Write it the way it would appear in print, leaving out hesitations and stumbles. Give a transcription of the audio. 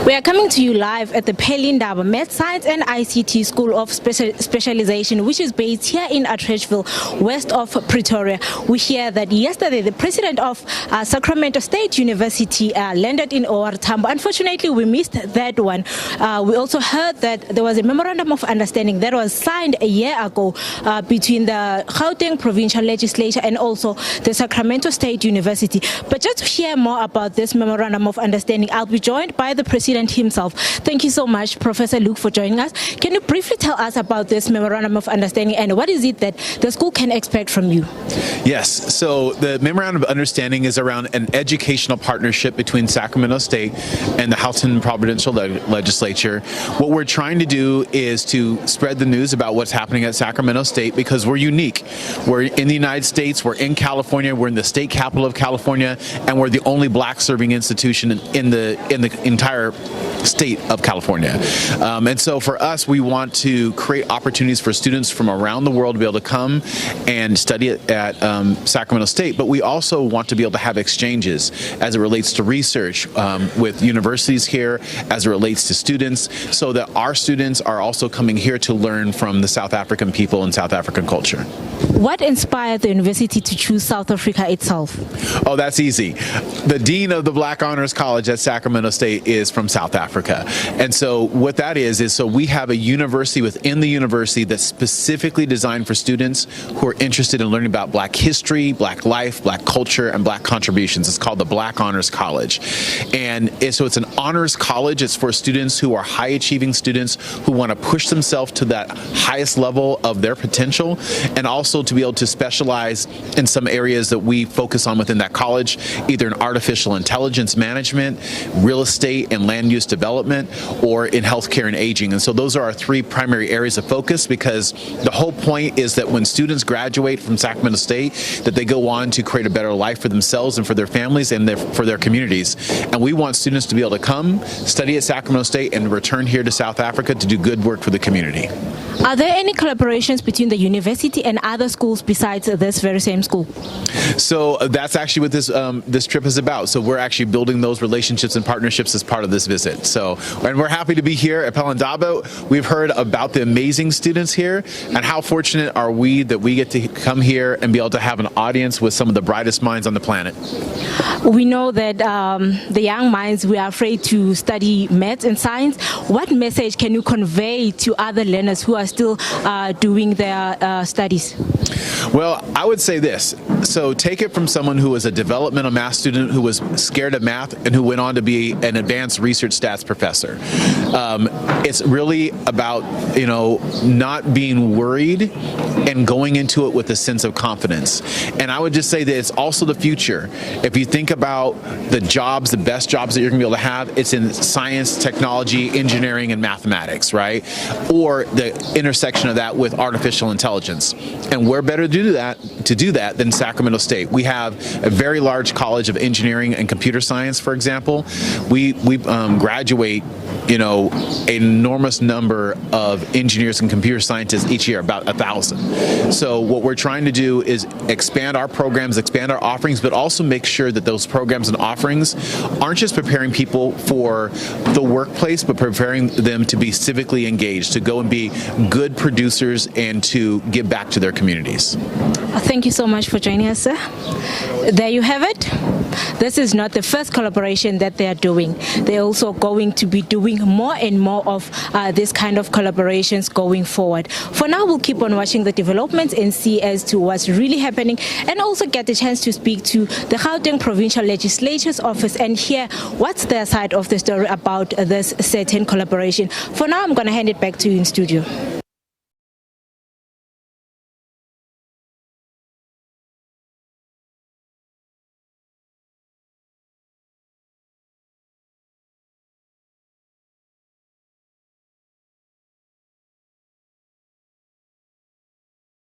We are coming to you live at the Phelindaba Maths, Science and ICT School of Specialisation, which is based here in Atteridgeville, west of Pretoria. We hear that yesterday the president of Sacramento State University landed in OR Tambo. Unfortunately, we missed that one. We also heard that there was a memorandum of understanding that was signed a year ago between the Gauteng Provincial Legislature and also the Sacramento State University. But just to hear more about this memorandum of understanding, I'll be joined by the president himself. Thank you so much, Professor Luke, for joining us. Can you briefly tell us about this memorandum of understanding and what is it that the school can expect from you? Yes, so the memorandum of understanding is around an educational partnership between Sacramento State and the Gauteng Provincial Legislature. What we're trying to do is to spread the news about what's happening at Sacramento State because we're unique. We're in the United States, we're in California, we're in the state capital of California, and we're the only black serving institution in the entire state of California. And so for us, we want to create opportunities for students from around the world to be able to come and study at Sacramento State, but we also want to be able to have exchanges as it relates to research with universities here, as it relates to students, so that our students are also coming here to learn from the South African people and South African culture. What inspired the university to choose South Africa itself? Oh, that's easy. The dean of the Black Honors College at Sacramento State is from South Africa. And so what that is so we have a university within the university that's specifically designed for students who are interested in learning about Black history, Black life, Black culture, and Black contributions. It's called the Black Honors College. And so it's an honors college. It's for students who are high achieving students who want to push themselves to that highest level of their potential, and also to be able to specialize in some areas that we focus on within that college, either in artificial intelligence management, real estate and land use development, or in healthcare and aging. And so those are our three primary areas of focus, because the whole point is that when students graduate from Sacramento State, that they go on to create a better life for themselves and for their families and for their communities. And we want students to be able to come, study at Sacramento State, and return here to South Africa to do good work for the community. Are there any collaborations between the university and other schools besides this very same school? So that's actually what this trip is about. So we're actually building those relationships and partnerships as part of this visit. So, and we're happy to be here at Phelindaba. We've heard about the amazing students here, and how fortunate are we that we get to come here and be able to have an audience with some of the brightest minds on the planet. We know that the young minds, we are afraid to study maths and science. What message can you convey to other learners who are still doing their studies? Well, I would say this. So take it from someone who was a developmental math student who was scared of math and who went on to be an advanced research stats professor. It's really about, not being worried and going into it with a sense of confidence. And I would just say that it's also the future. If you think about the jobs, the best jobs that you're going to be able to have, it's in science, technology, engineering, and mathematics, right? Or the intersection of that with artificial intelligence. And we're better to do that than Sacramento State. We have a very large college of engineering and computer science, for example. We graduate, an enormous number of engineers and computer scientists each year, about 1,000. So what we're trying to do is expand our programs, expand our offerings, but also make sure that those programs and offerings aren't just preparing people for the workplace, but preparing them to be civically engaged, to go and be good producers and to give back to their communities. Thank you so much for joining us, sir. There you have it. This is not the first collaboration that they are doing. They're also going to be doing more and more of this kind of collaborations going forward. For now, we'll keep on watching the developments and see as to what's really happening, and also get the chance to speak to the Gauteng Provincial Legislature's office and hear what's their side of the story about this certain collaboration. For now, I'm going to hand it back to you in studio.